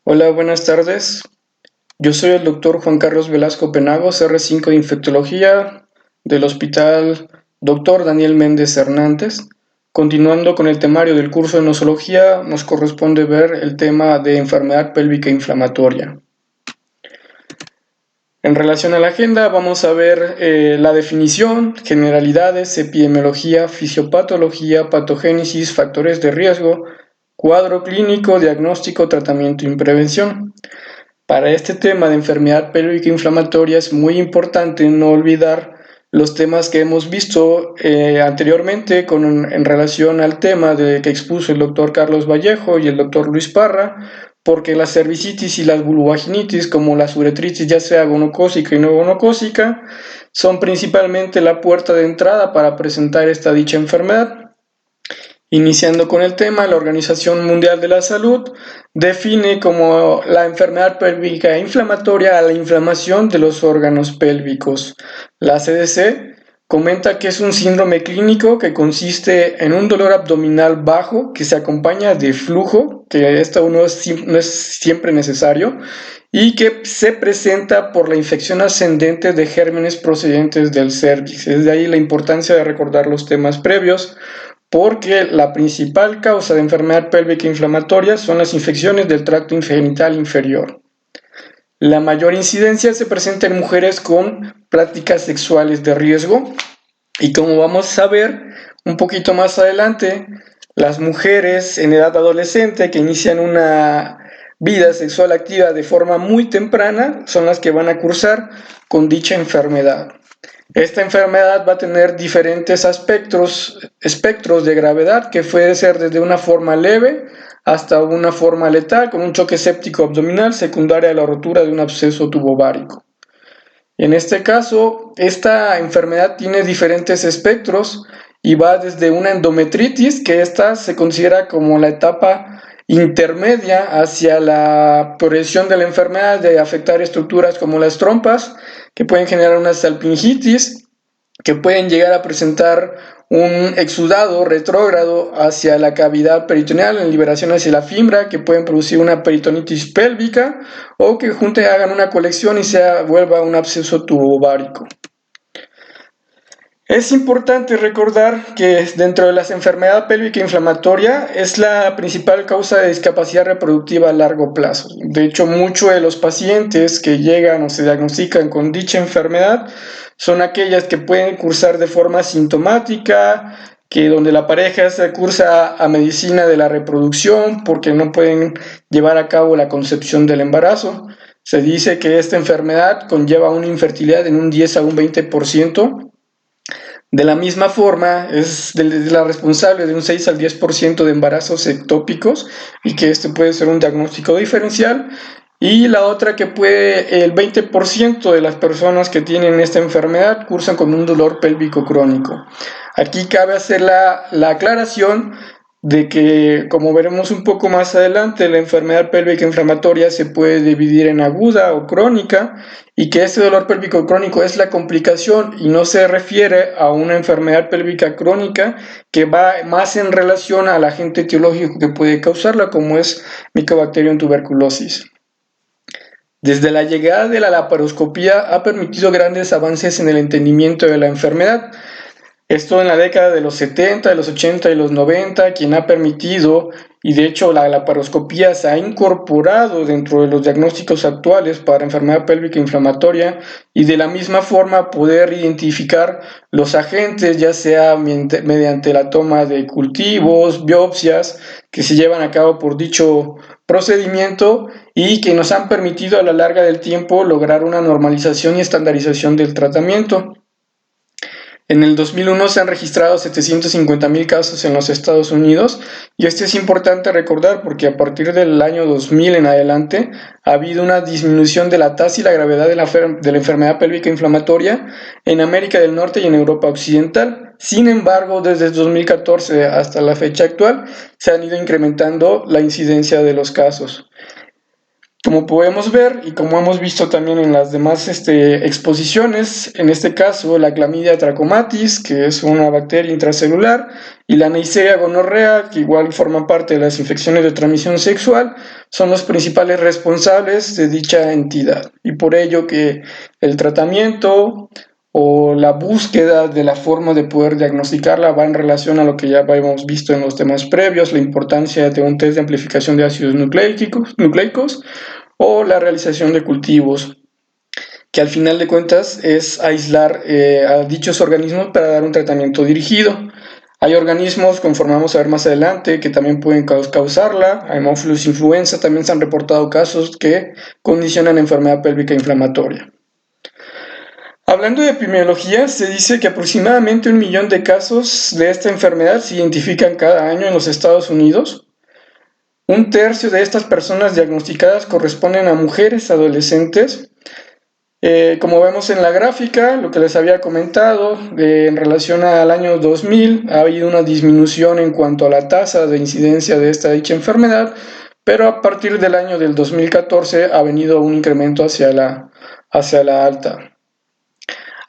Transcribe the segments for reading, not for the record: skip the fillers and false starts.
Hola, buenas tardes. Yo soy el doctor Juan Carlos Velasco Penagos, R5 de Infectología del Hospital Dr. Daniel Méndez Hernández. Continuando con el temario del curso de nosología, nos corresponde ver el tema de enfermedad pélvica inflamatoria. En relación a la agenda, vamos a ver la definición, generalidades, epidemiología, fisiopatología, patogénesis, factores de riesgo, cuadro clínico, diagnóstico, tratamiento y prevención. Para este tema de enfermedad pélvica inflamatoria es muy importante no olvidar los temas que hemos visto anteriormente en relación al tema que expuso el doctor Carlos Vallejo y el doctor Luis Parra, porque la cervicitis y las vulvoginitis, como la uretritis ya sea gonocócica y no gonocócica, son principalmente la puerta de entrada para presentar esta dicha enfermedad. Iniciando con el tema, la Organización Mundial de la Salud define como la enfermedad pélvica inflamatoria a la inflamación de los órganos pélvicos. La CDC comenta que es un síndrome clínico que consiste en un dolor abdominal bajo que se acompaña de flujo, que esto no es siempre necesario, y que se presenta por la infección ascendente de gérmenes procedentes del cervix. Es de ahí la importancia de recordar los temas previos, porque la principal causa de enfermedad pélvica inflamatoria son las infecciones del tracto genital inferior. La mayor incidencia se presenta en mujeres con prácticas sexuales de riesgo, y como vamos a ver un poquito más adelante, las mujeres en edad adolescente que inician una vida sexual activa de forma muy temprana son las que van a cursar con dicha enfermedad. Esta enfermedad va a tener diferentes espectros de gravedad, que puede ser desde una forma leve hasta una forma letal, con un choque séptico abdominal secundaria a la rotura de un absceso tubovárico. En este caso, esta enfermedad tiene diferentes espectros y va desde una endometritis, que esta se considera como la etapa intermedia hacia la progresión de la enfermedad, de afectar estructuras como las trompas, que pueden generar una salpingitis, que pueden llegar a presentar un exudado retrógrado hacia la cavidad peritoneal en liberación hacia la fibra, que pueden producir una peritonitis pélvica, o que juntos hagan una colección y se vuelva un absceso tubovárico. Es importante recordar que dentro de las enfermedades pélvica inflamatoria es la principal causa de discapacidad reproductiva a largo plazo. De hecho, muchos de los pacientes que llegan o se diagnostican con dicha enfermedad son aquellas que pueden cursar de forma sintomática, que donde la pareja se cursa a medicina de la reproducción porque no pueden llevar a cabo la concepción del embarazo. Se dice que esta enfermedad conlleva una infertilidad en un 10 a un 20%. De la misma forma, es la responsable de un 6 al 10% de embarazos ectópicos, y que este puede ser un diagnóstico diferencial. Y la otra, que el 20% de las personas que tienen esta enfermedad cursan con un dolor pélvico crónico. Aquí cabe hacer la aclaración de que, como veremos un poco más adelante, la enfermedad pélvica inflamatoria se puede dividir en aguda o crónica, y que este dolor pélvico crónico es la complicación y no se refiere a una enfermedad pélvica crónica que va más en relación al agente etiológico que puede causarla, como es Mycobacterium tuberculosis. Desde la llegada de la laparoscopía ha permitido grandes avances en el entendimiento de la enfermedad. Esto en la década de los 70, de los 80 y los 90, quien ha permitido, y de hecho la laparoscopía se ha incorporado dentro de los diagnósticos actuales para enfermedad pélvica inflamatoria, y de la misma forma poder identificar los agentes, ya sea mediante la toma de cultivos, biopsias, que se llevan a cabo por dicho procedimiento, y que nos han permitido a la larga del tiempo lograr una normalización y estandarización del tratamiento. En el 2001 se han registrado 750,000 casos en los Estados Unidos, y esto es importante recordar porque a partir del año 2000 en adelante ha habido una disminución de la tasa y la gravedad de la enfermedad pélvica inflamatoria en América del Norte y en Europa Occidental. Sin embargo, desde 2014 hasta la fecha actual se han ido incrementando la incidencia de los casos. Como podemos ver y como hemos visto también en las demás exposiciones, en este caso la clamidia trachomatis, que es una bacteria intracelular, y la Neisseria gonorrea, que igual forman parte de las infecciones de transmisión sexual, son los principales responsables de dicha entidad. Y por ello que el tratamiento o la búsqueda de la forma de poder diagnosticarla va en relación a lo que ya habíamos visto en los temas previos, la importancia de un test de amplificación de ácidos nucleicos o la realización de cultivos, que al final de cuentas es aislar a dichos organismos para dar un tratamiento dirigido. Hay organismos, conforme vamos a ver más adelante, que también pueden causarla. Haemophilus influenza, también se han reportado casos que condicionan enfermedad pélvica inflamatoria. Hablando de epidemiología, se dice que aproximadamente 1 millón de casos de esta enfermedad se identifican cada año en los Estados Unidos. 1/3 de estas personas diagnosticadas corresponden a mujeres adolescentes. Como vemos en la gráfica, lo que les había comentado, en relación al año 2000 ha habido una disminución en cuanto a la tasa de incidencia de dicha enfermedad, pero a partir del año del 2014 ha venido un incremento hacia la alta.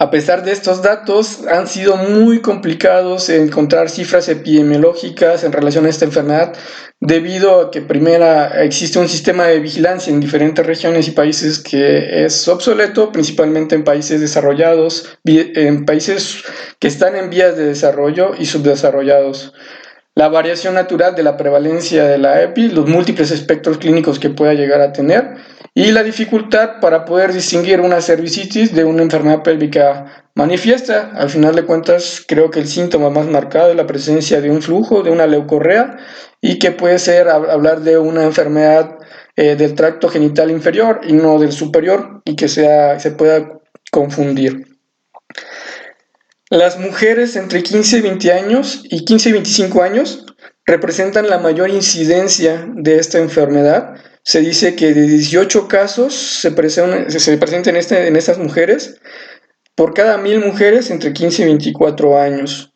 A pesar de estos datos, han sido muy complicados encontrar cifras epidemiológicas en relación a esta enfermedad, debido a que existe un sistema de vigilancia en diferentes regiones y países que es obsoleto, principalmente en países desarrollados, en países que están en vías de desarrollo y subdesarrollados. La variación natural de la prevalencia de la EPI, los múltiples espectros clínicos que pueda llegar a tener y la dificultad para poder distinguir una cervicitis de una enfermedad pélvica manifiesta. Al final de cuentas, creo que el síntoma más marcado es la presencia de un flujo, de una leucorrea, y que puede ser hablar de una enfermedad del tracto genital inferior y no del superior, y que se pueda confundir. Las mujeres entre 15 y 20 años y 15 y 25 años representan la mayor incidencia de esta enfermedad. Se dice que de 18 casos se presentan en estas mujeres por cada 1000 mujeres entre 15 y 24 años.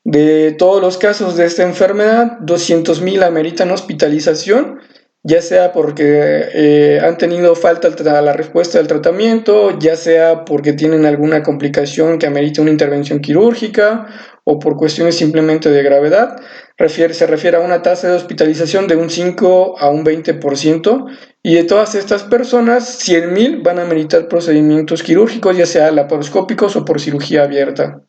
De todos los casos de esta enfermedad, 200,000 ameritan hospitalización, ya sea porque han tenido falta a la respuesta del tratamiento, ya sea porque tienen alguna complicación que amerite una intervención quirúrgica o por cuestiones simplemente de gravedad. Se refiere a una tasa de hospitalización de un 5 a un 20%, y de todas estas personas, 100,000 van a ameritar procedimientos quirúrgicos, ya sea laparoscópicos o por cirugía abierta.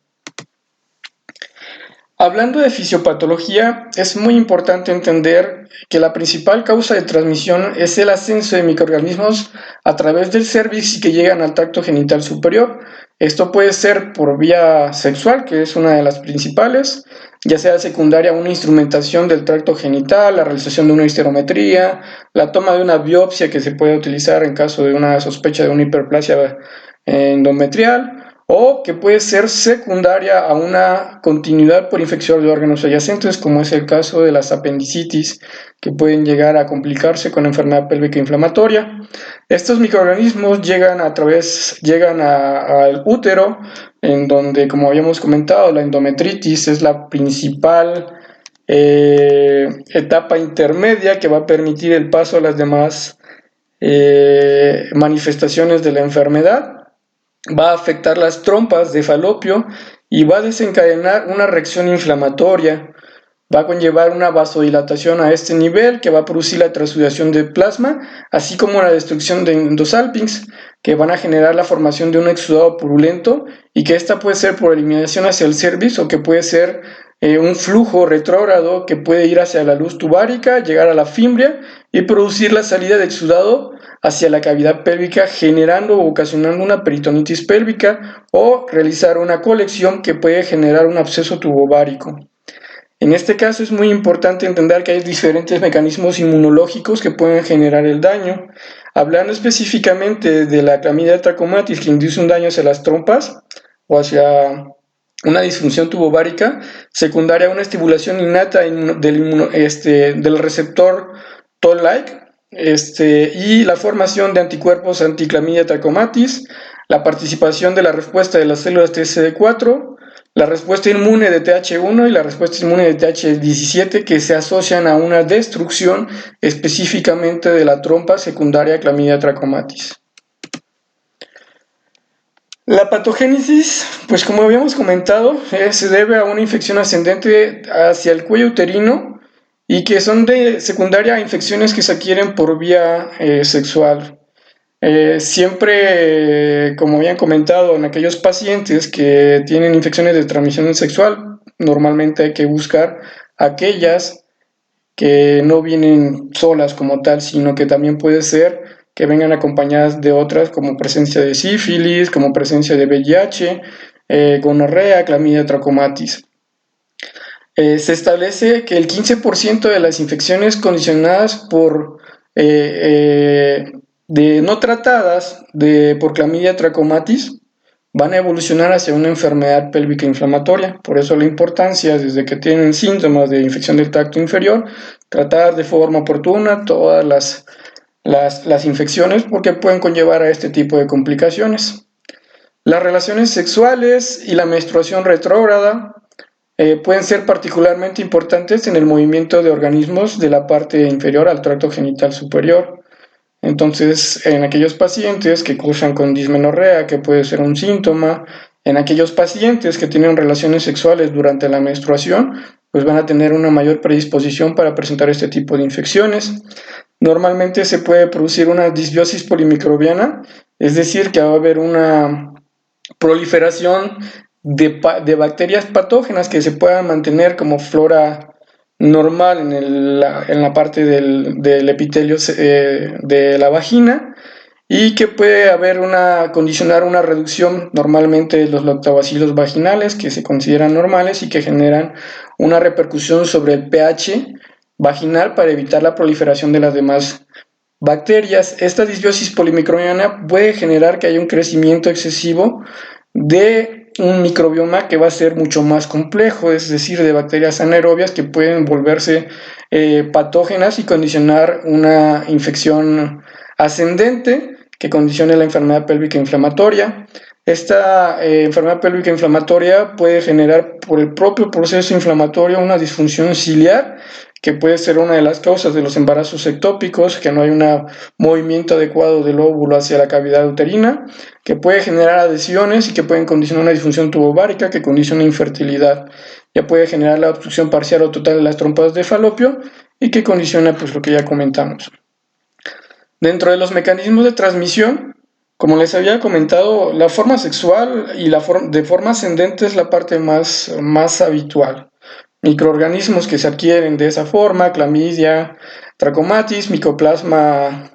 Hablando de fisiopatología, es muy importante entender que la principal causa de transmisión es el ascenso de microorganismos a través del cervix y que llegan al tracto genital superior. Esto puede ser por vía sexual, que es una de las principales, ya sea secundaria una instrumentación del tracto genital, la realización de una histerometría, la toma de una biopsia que se puede utilizar en caso de una sospecha de una hiperplasia endometrial, o que puede ser secundaria a una continuidad por infección de órganos adyacentes, como es el caso de las apendicitis, que pueden llegar a complicarse con enfermedad pélvica inflamatoria. Estos microorganismos llegan al útero, en donde, como habíamos comentado, la endometritis es la principal etapa intermedia que va a permitir el paso a las demás manifestaciones de la enfermedad. Va a afectar las trompas de falopio y va a desencadenar una reacción inflamatoria. Va a conllevar una vasodilatación a este nivel que va a producir la transsudación de plasma, así como la destrucción de endosalpinx, que van a generar la formación de un exudado purulento, y que esta puede ser por eliminación hacia el cervix o que puede ser un flujo retrógrado que puede ir hacia la luz tubárica, llegar a la fimbria y producir la salida de exudado hacia la cavidad pélvica, generando o ocasionando una peritonitis pélvica o realizar una colección que puede generar un absceso tubovárico. En este caso es muy importante entender que hay diferentes mecanismos inmunológicos que pueden generar el daño. Hablando específicamente de la clamidia trachomatis, que induce un daño hacia las trompas o hacia una disfunción tubovárica, secundaria a una estimulación innata del receptor Toll-like, y la formación de anticuerpos anticlamidia trachomatis, la participación de la respuesta de las células TCD4, la respuesta inmune de TH1 y la respuesta inmune de TH17, que se asocian a una destrucción específicamente de la trompa secundaria Chlamydia trachomatis. La patogénesis, pues como habíamos comentado, se debe a una infección ascendente hacia el cuello uterino y que son de secundaria a infecciones que se adquieren por vía sexual. Siempre, como habían comentado, en aquellos pacientes que tienen infecciones de transmisión sexual, normalmente hay que buscar aquellas que no vienen solas como tal, sino que también puede ser que vengan acompañadas de otras como presencia de sífilis, como presencia de VIH, gonorrea, Chlamydia trachomatis. Se establece que el 15% de las infecciones condicionadas por de no tratadas por Chlamydia trachomatis van a evolucionar hacia una enfermedad pélvica inflamatoria. Por eso la importancia, desde que tienen síntomas de infección del tracto inferior, tratar de forma oportuna todas las infecciones, porque pueden conllevar a este tipo de complicaciones. Las relaciones sexuales y la menstruación retrógrada pueden ser particularmente importantes en el movimiento de organismos de la parte inferior al tracto genital superior. Entonces, en aquellos pacientes que cursan con dismenorrea, que puede ser un síntoma, en aquellos pacientes que tienen relaciones sexuales durante la menstruación, pues van a tener una mayor predisposición para presentar este tipo de infecciones. Normalmente se puede producir una disbiosis polimicrobiana, es decir, que va a haber una proliferación de bacterias patógenas que se puedan mantener como flora normal en la parte del epitelio de la vagina, y que puede haber condicionar una reducción normalmente de los lactobacilos vaginales que se consideran normales y que generan una repercusión sobre el pH vaginal para evitar la proliferación de las demás bacterias. Esta disbiosis polimicrobiana puede generar que haya un crecimiento excesivo de un microbioma que va a ser mucho más complejo, es decir, de bacterias anaerobias que pueden volverse patógenas y condicionar una infección ascendente que condicione la enfermedad pélvica inflamatoria. Esta enfermedad pélvica inflamatoria puede generar por el propio proceso inflamatorio una disfunción ciliar, que puede ser una de las causas de los embarazos ectópicos, que no hay un movimiento adecuado del óvulo hacia la cavidad uterina, que puede generar adhesiones y que pueden condicionar una disfunción tubovárica que condiciona infertilidad. Ya puede generar la obstrucción parcial o total de las trompas de falopio y que condiciona pues lo que ya comentamos. Dentro de los mecanismos de transmisión, como les había comentado, la forma sexual y de forma ascendente es la parte más habitual. Microorganismos que se adquieren de esa forma: Chlamydia trachomatis, Mycoplasma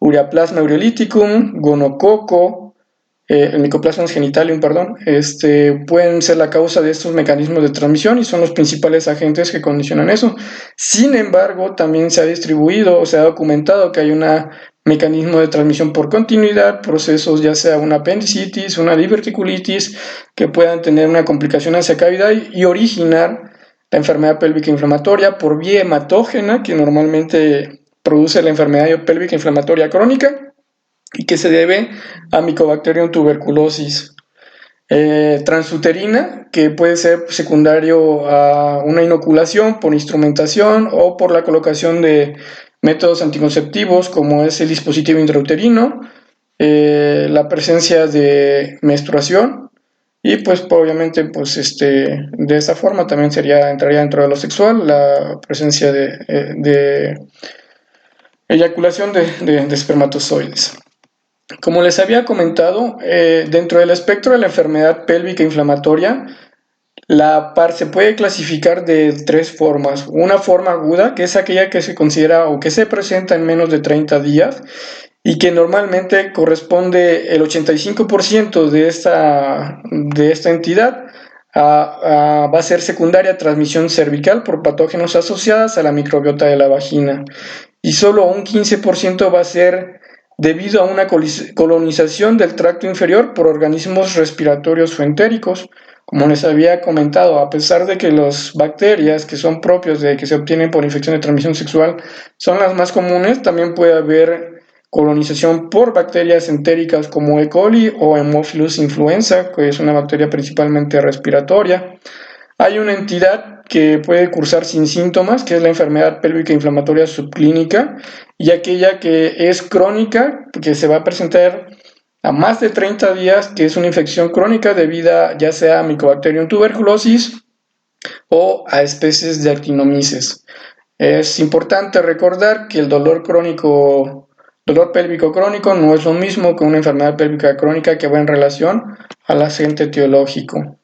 ureolyticum, gonococo, el Mycoplasma genitalium, perdón, pueden ser la causa de estos mecanismos de transmisión y son los principales agentes que condicionan eso. Sin embargo, también se ha distribuido o se ha documentado que hay un mecanismo de transmisión por continuidad, procesos ya sea una apendicitis, una diverticulitis, que puedan tener una complicación hacia cavidad y originar la enfermedad pélvica inflamatoria por vía hematógena, que normalmente produce la enfermedad pélvica inflamatoria crónica y que se debe a Mycobacterium tuberculosis. Transuterina, que puede ser secundario a una inoculación por instrumentación o por la colocación de métodos anticonceptivos como es el dispositivo intrauterino, la presencia de menstruación y pues obviamente pues de esta forma también entraría dentro de lo sexual la presencia de eyaculación de espermatozoides. Como les había comentado, dentro del espectro de la enfermedad pélvica inflamatoria, se puede clasificar de tres formas. Una forma aguda, que es aquella que se considera o que se presenta en menos de 30 días y que normalmente corresponde el 85% de esta entidad va a ser secundaria a transmisión cervical por patógenos asociados a la microbiota de la vagina, y solo un 15% va a ser debido a una colonización del tracto inferior por organismos respiratorios o entéricos. Como les había comentado, a pesar de que las bacterias que son propias de que se obtienen por infección de transmisión sexual son las más comunes, también puede haber colonización por bacterias entéricas como E. coli o Haemophilus influenza, que es una bacteria principalmente respiratoria. Hay una entidad que puede cursar sin síntomas, que es la enfermedad pélvica inflamatoria subclínica, y aquella que es crónica, que se va a presentar a más de 30 días, que es una infección crónica debida ya sea a Mycobacterium tuberculosis o a especies de actinomyces. Es importante recordar que el dolor pélvico crónico no es lo mismo que una enfermedad pélvica crónica que va en relación al agente etiológico.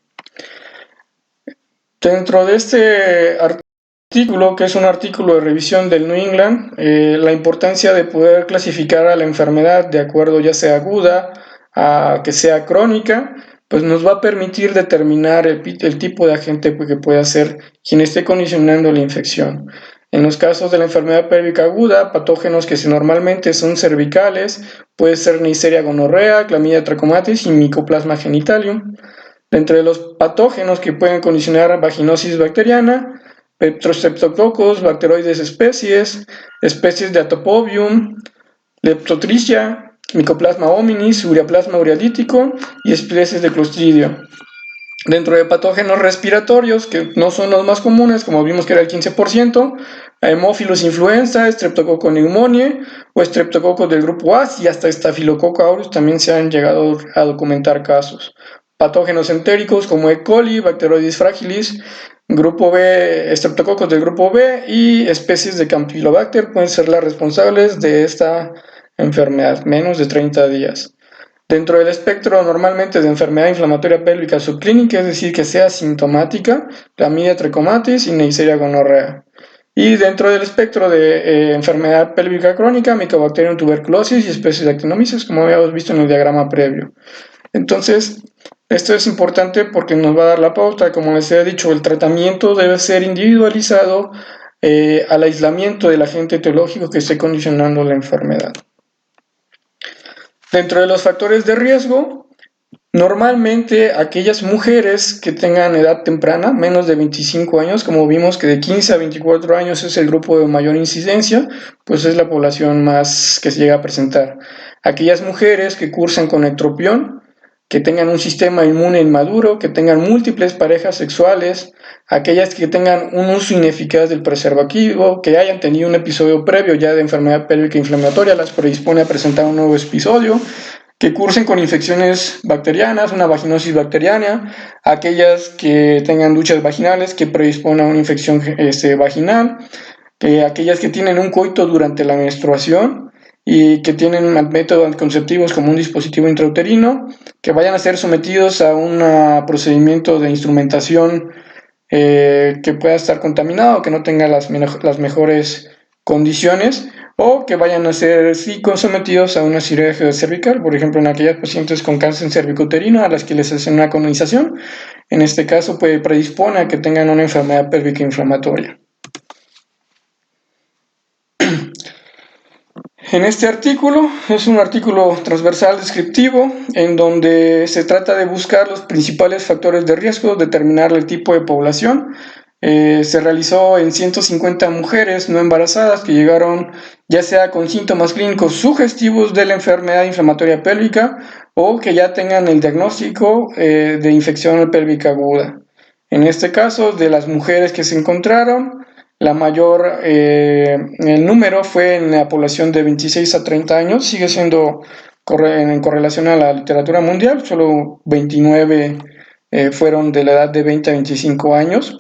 Dentro de este artículo, que es un artículo de revisión del New England, la importancia de poder clasificar a la enfermedad de acuerdo ya sea aguda a que sea crónica, pues nos va a permitir determinar el tipo de agente que puede ser quien esté condicionando la infección. En los casos de la enfermedad pélvica aguda, patógenos que normalmente son cervicales, puede ser Neisseria gonorrea, Chlamydia trachomatis y Mycoplasma genitalium. Dentro de los patógenos que pueden condicionar vaginosis bacteriana, Streptococcus, bacteroides especies de Atopobium, Leptotrichia, Mycoplasma hominis, Ureaplasma urealítico y especies de Clostridio. Dentro de patógenos respiratorios, que no son los más comunes, como vimos que era el 15%, Haemophilus influenza, Streptococcus pneumoniae o Streptococcus del grupo A y hasta Staphylococcus aureus también se han llegado a documentar casos. Patógenos entéricos como E. coli, Bacteroides fragilis, grupo B, Streptococcus del grupo B y especies de Campylobacter pueden ser las responsables de esta enfermedad, menos de 30 días. Dentro del espectro normalmente de enfermedad inflamatoria pélvica subclínica, es decir, que sea sintomática, Chlamydia trachomatis y Neisseria gonorrea. Y dentro del espectro de enfermedad pélvica crónica, Mycobacterium tuberculosis y especies de actinomyces, como habíamos visto en el diagrama previo. Entonces, esto es importante porque nos va a dar la pauta. Como les he dicho, el tratamiento debe ser individualizado al aislamiento del agente etiológico que esté condicionando la enfermedad. Dentro de los factores de riesgo, normalmente aquellas mujeres que tengan edad temprana, menos de 25 años, como vimos que de 15 a 24 años es el grupo de mayor incidencia, pues es la población más que se llega a presentar. Aquellas mujeres que cursan con ectropión, que tengan un sistema inmune inmaduro, que tengan múltiples parejas sexuales, aquellas que tengan un uso ineficaz del preservativo, que hayan tenido un episodio previo ya de enfermedad pélvica inflamatoria, las predispone a presentar un nuevo episodio, que cursen con infecciones bacterianas, una vaginosis bacteriana, aquellas que tengan duchas vaginales que predisponen a una infección vaginal, aquellas que tienen un coito durante la menstruación y que tienen métodos anticonceptivos como un dispositivo intrauterino, que vayan a ser sometidos a un procedimiento de instrumentación que pueda estar contaminado, que no tenga las mejores condiciones, o que vayan a ser sometidos a una cirugía cervical, por ejemplo en aquellas pacientes con cáncer cervicouterino a las que les hacen una colonización. En este caso predispone a que tengan una enfermedad pélvica inflamatoria. En este artículo, es un artículo transversal descriptivo en donde se trata de buscar los principales factores de riesgo, determinar el tipo de población. Se realizó en 150 mujeres no embarazadas que llegaron ya sea con síntomas clínicos sugestivos de la enfermedad inflamatoria pélvica o que ya tengan el diagnóstico de infección pélvica aguda. En este caso, de las mujeres que se encontraron, el número fue en la población de 26 a 30 años, sigue siendo en correlación a la literatura mundial, solo 29 fueron de la edad de 20 a 25 años.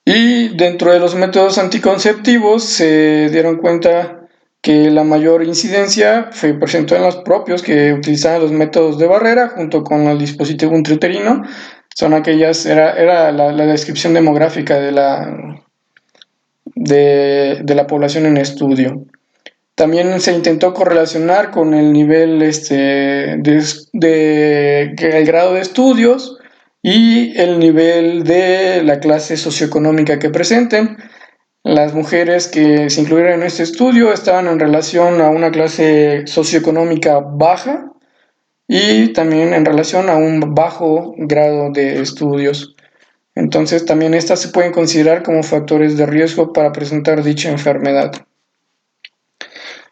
Y dentro de los métodos anticonceptivos se dieron cuenta que la mayor incidencia se presentó en los propios que utilizaban los métodos de barrera junto con el dispositivo intrauterino. Son aquellas, era la descripción demográfica de la población en estudio. También se intentó correlacionar con el nivel el grado de estudios y el nivel de la clase socioeconómica que presenten. Las mujeres que se incluyeron en este estudio estaban en relación a una clase socioeconómica baja y también en relación a un bajo grado de estudios. Entonces también estas se pueden considerar como factores de riesgo para presentar dicha enfermedad.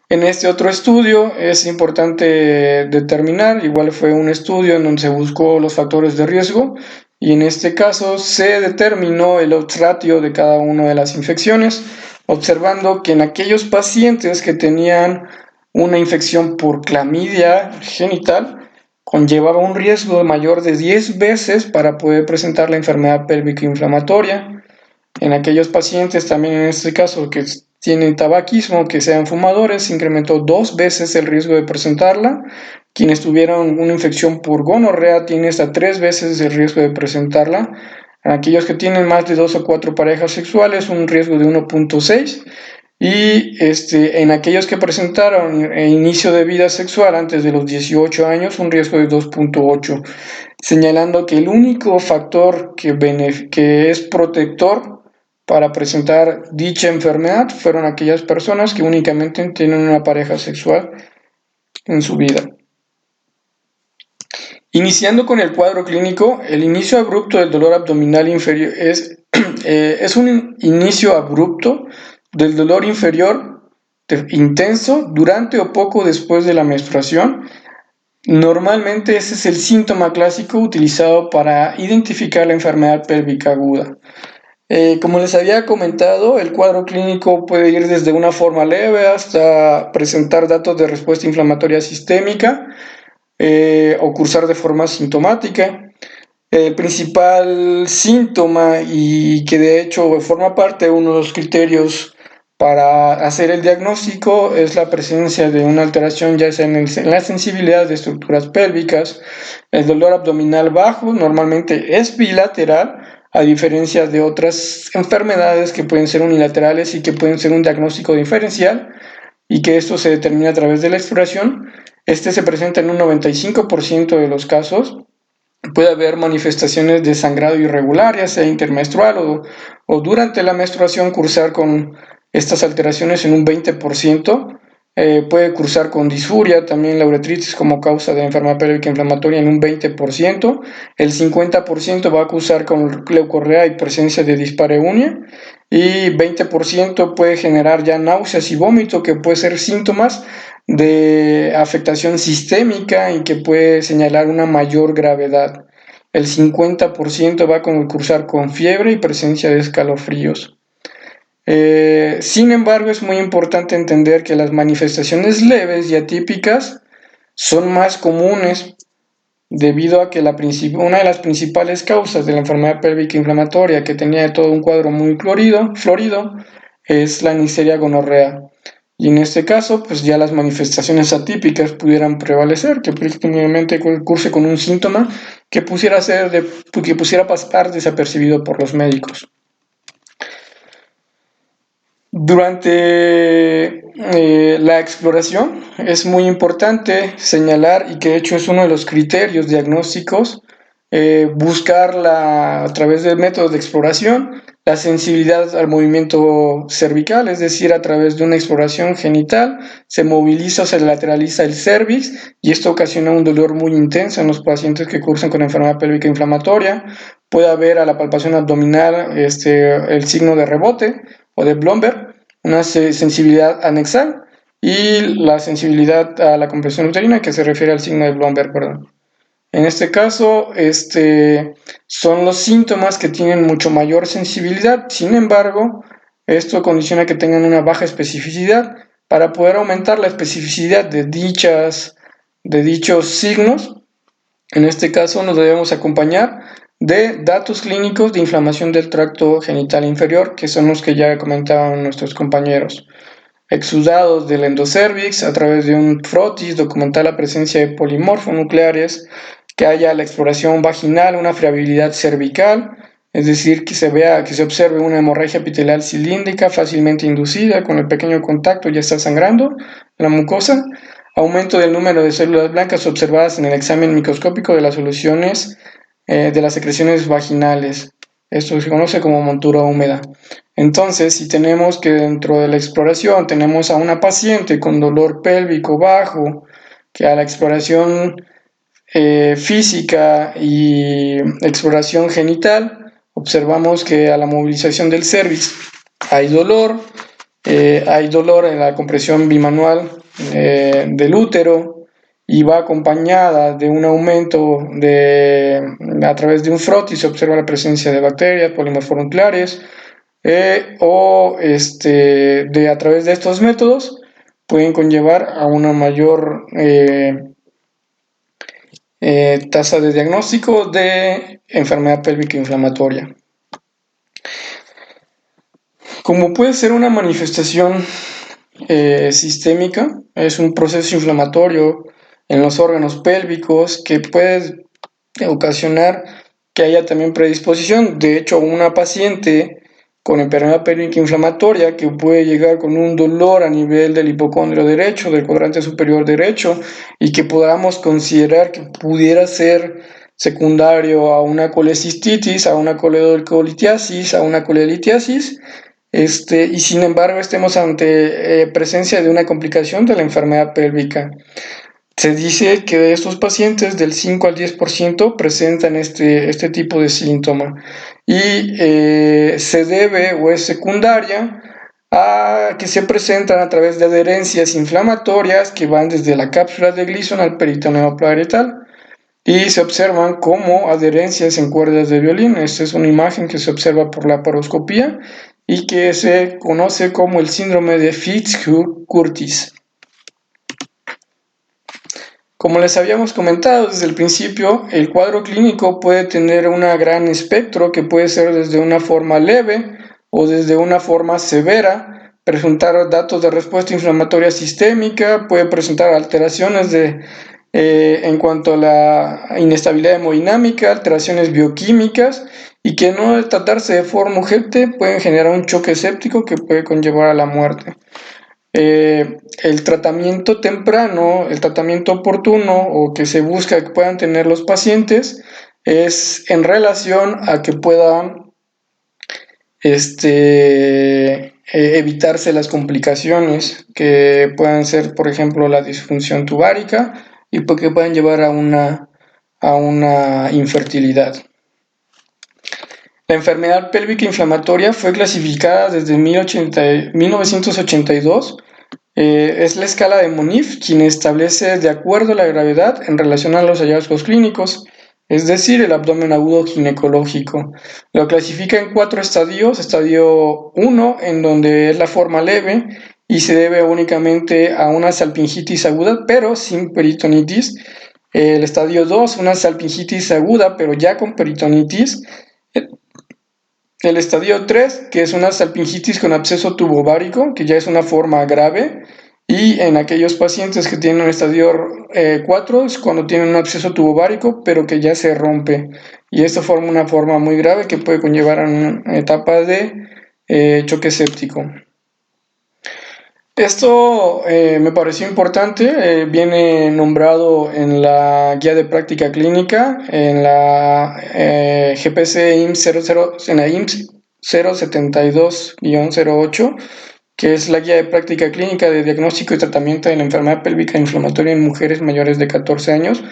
En este otro estudio es importante determinar, igual fue un estudio en donde se buscó los factores de riesgo y en este caso se determinó el odds ratio de cada una de las infecciones, observando que en aquellos pacientes que tenían una infección por clamidia genital, conllevaba un riesgo mayor de 10 veces para poder presentar la enfermedad pélvica inflamatoria. En aquellos pacientes, también en este caso, que tienen tabaquismo, que sean fumadores, se incrementó 2 veces el riesgo de presentarla. Quienes tuvieron una infección por gonorrea tienen hasta 3 veces el riesgo de presentarla. En aquellos que tienen más de 2 o 4 parejas sexuales, un riesgo de 1.6. Y en aquellos que presentaron inicio de vida sexual antes de los 18 años, un riesgo de 2.8, señalando que el único factor que es protector para presentar dicha enfermedad fueron aquellas personas que únicamente tienen una pareja sexual en su vida. Iniciando con el cuadro clínico, el inicio abrupto del dolor abdominal inferior es un inicio abrupto del dolor inferior intenso durante o poco después de la menstruación. Normalmente ese es el síntoma clásico utilizado para identificar la enfermedad pélvica aguda. Como les había comentado, el cuadro clínico puede ir desde una forma leve hasta presentar datos de respuesta inflamatoria sistémica o cursar de forma sintomática. El principal síntoma, y que de hecho forma parte de uno de los criterios para hacer el diagnóstico, es la presencia de una alteración ya sea en la sensibilidad de estructuras pélvicas. El dolor abdominal bajo normalmente es bilateral, a diferencia de otras enfermedades que pueden ser unilaterales y que pueden ser un diagnóstico diferencial, y que esto se determina a través de la exploración. Este se presenta en un 95% de los casos. Puede haber manifestaciones de sangrado irregular, ya sea intermenstrual o durante la menstruación, cursar con estas alteraciones en un 20%. Puede cursar con disfuria, también la uretritis como causa de enfermedad pélvica inflamatoria en un 20%. El 50% va a cursar con leucorrea y presencia de dispareunia. Y 20% puede generar ya náuseas y vómito, que puede ser síntomas de afectación sistémica y que puede señalar una mayor gravedad. El 50% va a concursar con fiebre y presencia de escalofríos. Sin embargo, es muy importante entender que las manifestaciones leves y atípicas son más comunes debido a que una de las principales causas de la enfermedad pélvica inflamatoria, que tenía todo un cuadro muy florido, es la Neisseria gonorrea. Y en este caso, pues ya las manifestaciones atípicas pudieran prevalecer, que prácticamente curse con un síntoma que pusiera pasar desapercibido por los médicos. Durante la exploración es muy importante señalar, y que de hecho es uno de los criterios diagnósticos, buscar a través de métodos de exploración la sensibilidad al movimiento cervical, es decir, a través de una exploración genital se moviliza o se lateraliza el cervix, y esto ocasiona un dolor muy intenso en los pacientes que cursan con enfermedad pélvica inflamatoria. Puede haber a la palpación abdominal el signo de rebote o de Blomberg, una sensibilidad anexal, y la sensibilidad a la compresión uterina, que se refiere al signo de Blomberg, perdón. En este caso, son los síntomas que tienen mucho mayor sensibilidad. Sin embargo, esto condiciona que tengan una baja especificidad. Para poder aumentar la especificidad de dichos signos, en este caso nos debemos acompañar de datos clínicos de inflamación del tracto genital inferior, que son los que ya comentaban nuestros compañeros. Exudados del endocervix a través de un frotis, documentar la presencia de polimorfonucleares, que haya la exploración vaginal, una friabilidad cervical, es decir, que se observe una hemorragia epitelial cilíndrica fácilmente inducida, con el pequeño contacto ya está sangrando la mucosa, aumento del número de células blancas observadas en el examen microscópico de las soluciones de las secreciones vaginales. Esto se conoce como montura húmeda. Entonces, si tenemos que dentro de la exploración tenemos a una paciente con dolor pélvico bajo, que a la exploración física y exploración genital observamos que a la movilización del cervix hay dolor, hay dolor en la compresión bimanual del útero y va acompañada de un aumento a través de un frotis, se observa la presencia de bacterias, polímeros nucleares, a través de estos métodos pueden conllevar a una mayor tasa de diagnóstico de enfermedad pélvica inflamatoria. Como puede ser una manifestación sistémica, es un proceso inflamatorio en los órganos pélvicos que puede ocasionar que haya también predisposición. De hecho, una paciente con enfermedad pélvica inflamatoria que puede llegar con un dolor a nivel del hipocondrio derecho, del cuadrante superior derecho, y que podamos considerar que pudiera ser secundario a una colecistitis, a una coledoclitiasis, a una colelitiasis, y sin embargo estemos ante presencia de una complicación de la enfermedad pélvica. Se dice que de estos pacientes del 5 al 10% presentan este tipo de síntoma y se debe o es secundaria a que se presentan a través de adherencias inflamatorias que van desde la cápsula de Gleason al peritoneo parietal y se observan como adherencias en cuerdas de violín. Esta es una imagen que se observa por la paroscopía y que se conoce como el síndrome de Fitzhugh-Curtis. Como les habíamos comentado desde el principio, el cuadro clínico puede tener un gran espectro que puede ser desde una forma leve o desde una forma severa, presentar datos de respuesta inflamatoria sistémica, puede presentar alteraciones en cuanto a la inestabilidad hemodinámica, alteraciones bioquímicas y que no tratarse de forma urgente pueden generar un choque séptico que puede conllevar a la muerte. El tratamiento temprano, el tratamiento oportuno o que se busca que puedan tener los pacientes es en relación a que puedan evitarse las complicaciones que puedan ser, por ejemplo, la disfunción tubárica y que puedan llevar a una infertilidad. La enfermedad pélvica inflamatoria fue clasificada desde 1982. Es la escala de Monif quien establece de acuerdo a la gravedad en relación a los hallazgos clínicos, es decir, el abdomen agudo ginecológico. Lo clasifica en 4 estadios. Estadio 1, en donde es la forma leve y se debe únicamente a una salpingitis aguda, pero sin peritonitis. El estadio 2, una salpingitis aguda, pero ya con peritonitis. El estadio 3, que es una salpingitis con absceso tubovárico, que ya es una forma grave, y en aquellos pacientes que tienen un estadio 4 es cuando tienen un absceso tubovárico, pero que ya se rompe, y esto forma una forma muy grave que puede conllevar a una etapa de choque séptico. Esto me pareció importante, viene nombrado en la guía de práctica clínica, en la GPC IMSS 00, en la IMSS 072-08, que es la guía de práctica clínica de diagnóstico y tratamiento de la enfermedad pélvica inflamatoria en mujeres mayores de 14 años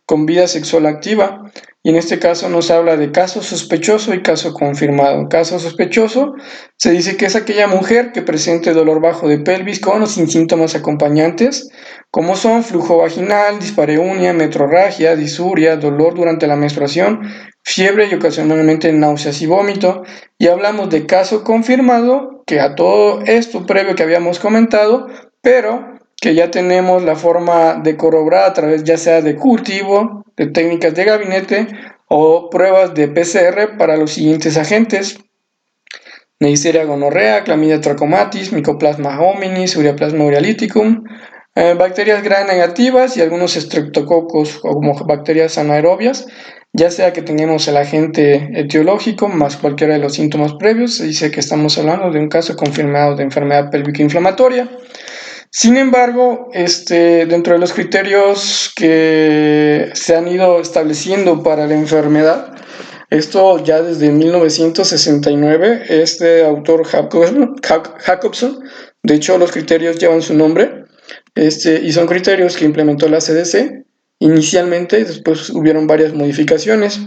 con vida sexual activa. Y en este caso nos habla de caso sospechoso y caso confirmado. Caso sospechoso se dice que es aquella mujer que presente dolor bajo de pelvis con o sin síntomas acompañantes, como son flujo vaginal, dispareunia, metrorragia, disuria, dolor durante la menstruación, fiebre y ocasionalmente náuseas y vómito. Y hablamos de caso confirmado, que a todo esto previo que habíamos comentado, pero que ya tenemos la forma de corroborar a través ya sea de cultivo, de técnicas de gabinete o pruebas de PCR para los siguientes agentes: Neisseria gonorrea, Chlamydia trachomatis, Mycoplasma hominis, Ureaplasma urealyticum, bacterias gram negativas y algunos estreptococos como bacterias anaerobias. Ya sea que tengamos el agente etiológico más cualquiera de los síntomas previos, se dice que estamos hablando de un caso confirmado de enfermedad pélvica inflamatoria. Sin embargo, dentro de los criterios que se han ido estableciendo para la enfermedad, esto ya desde 1969, este autor Jacobson, de hecho los criterios llevan su nombre, y son criterios que implementó la CDC inicialmente, después hubieron varias modificaciones,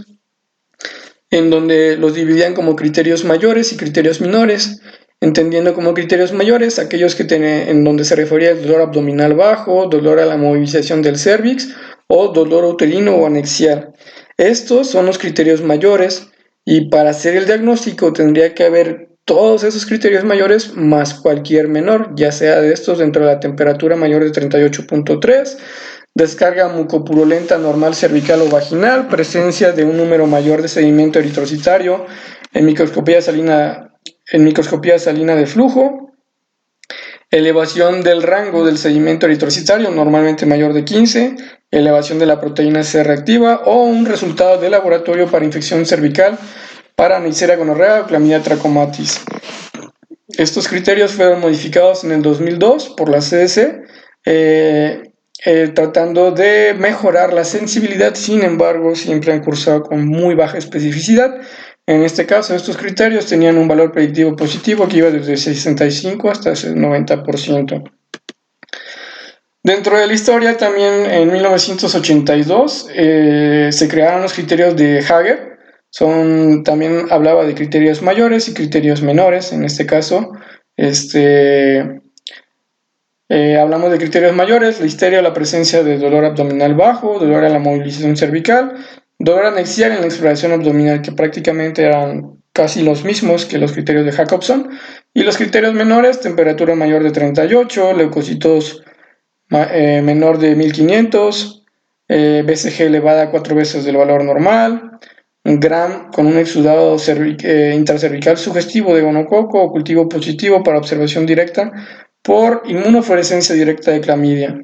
en donde los dividían como criterios mayores y criterios menores. entendiendo como criterios mayores aquellos que en donde se refería el dolor abdominal bajo, dolor a la movilización del cérvix o dolor uterino o anexial. Estos son los criterios mayores y para hacer el diagnóstico tendría que haber todos esos criterios mayores más cualquier menor, ya sea de estos dentro de la temperatura mayor de 38.3, descarga mucopurulenta normal cervical o vaginal, presencia de un número mayor de sedimento eritrocitario en microscopía salina de flujo, elevación del rango del sedimento eritrocitario, normalmente mayor de 15, elevación de la proteína C reactiva o un resultado de laboratorio para infección cervical para Neisseria gonorrea o Chlamydia trachomatis. Estos criterios fueron modificados en el 2002 por la CDC, tratando de mejorar la sensibilidad, sin embargo, siempre han cursado con muy baja especificidad. En este caso, estos criterios tenían un valor predictivo positivo que iba desde 65 hasta el 90%. Dentro de la historia, también en 1982 se crearon los criterios de Hager. También hablaba de criterios mayores y criterios menores. En este caso, hablamos de criterios mayores: la histeria o la presencia de dolor abdominal bajo, dolor a la movilización cervical, dolor anexial en la exploración abdominal, que prácticamente eran casi los mismos que los criterios de Jacobson. Y los criterios menores: temperatura mayor de 38, leucocitos menor de 1500, BCG elevada a 4 veces del valor normal, Gram con un exudado intracervical sugestivo de gonococo o cultivo positivo para observación directa por inmunofluorescencia directa de clamidia.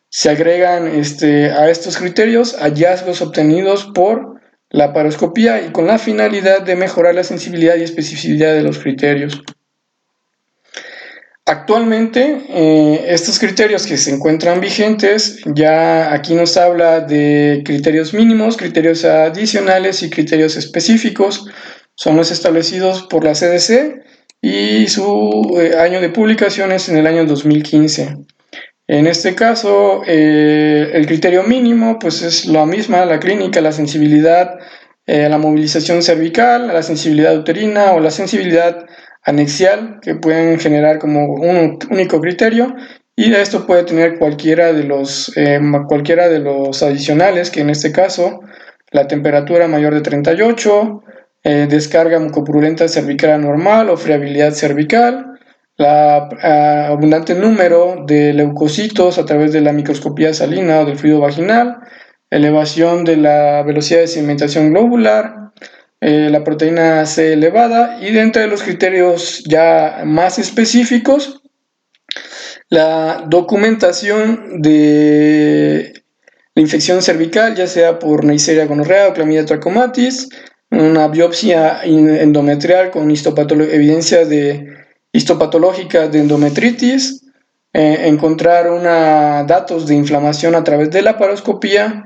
Se agregan a estos criterios hallazgos obtenidos por la laparoscopía y con la finalidad de mejorar la sensibilidad y especificidad de los criterios. Actualmente, estos criterios que se encuentran vigentes, ya aquí nos habla de criterios mínimos, criterios adicionales y criterios específicos. Son los establecidos por la CDC y su año de publicación es en el año 2015. En este caso, el criterio mínimo pues es la misma: la clínica, la sensibilidad a la movilización cervical, a la sensibilidad uterina o la sensibilidad anexial, que pueden generar como un único criterio, y esto puede tener cualquiera de los adicionales, que en este caso la temperatura mayor de 38, descarga mucopurulenta cervical anormal o friabilidad cervical, abundante número de leucocitos a través de la microscopía salina o del fluido vaginal, elevación de la velocidad de sedimentación globular, la proteína C elevada, y dentro de los criterios ya más específicos, la documentación de la infección cervical, ya sea por Neisseria gonorrea o Chlamydia trachomatis, una biopsia endometrial con evidencia de histopatológica de endometritis, encontrar datos de inflamación a través de la laparoscopía,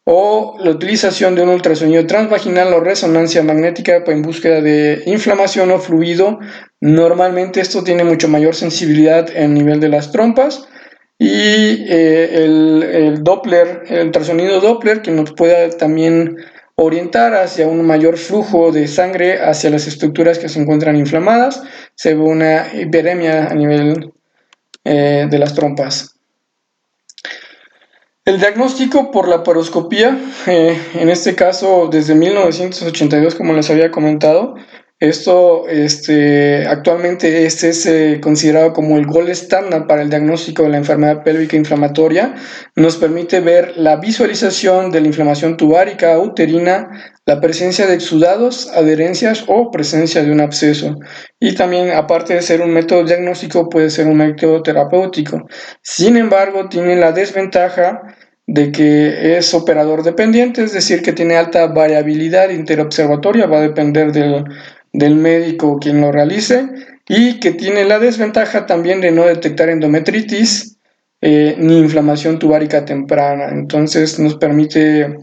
o la utilización de un ultrasonido transvaginal o resonancia magnética en búsqueda de inflamación o fluido. Normalmente esto tiene mucho mayor sensibilidad en nivel de las trompas, y el Doppler, el ultrasonido Doppler, que nos pueda también orientar hacia un mayor flujo de sangre hacia las estructuras que se encuentran inflamadas, se ve una hiperemia a nivel de las trompas. El diagnóstico por laparoscopía, en este caso desde 1982, como les había comentado, esto actualmente es considerado como el gold estándar para el diagnóstico de la enfermedad pélvica inflamatoria. Nos permite ver la visualización de la inflamación tubárica uterina, la presencia de exudados, adherencias o presencia de un absceso. Y también, aparte de ser un método diagnóstico, puede ser un método terapéutico. Sin embargo, tiene la desventaja de que es operador dependiente, es decir, que tiene alta variabilidad interobservatoria, va a depender del médico quien lo realice, y que tiene la desventaja también de no detectar endometritis ni inflamación tubárica temprana. Entonces nos permite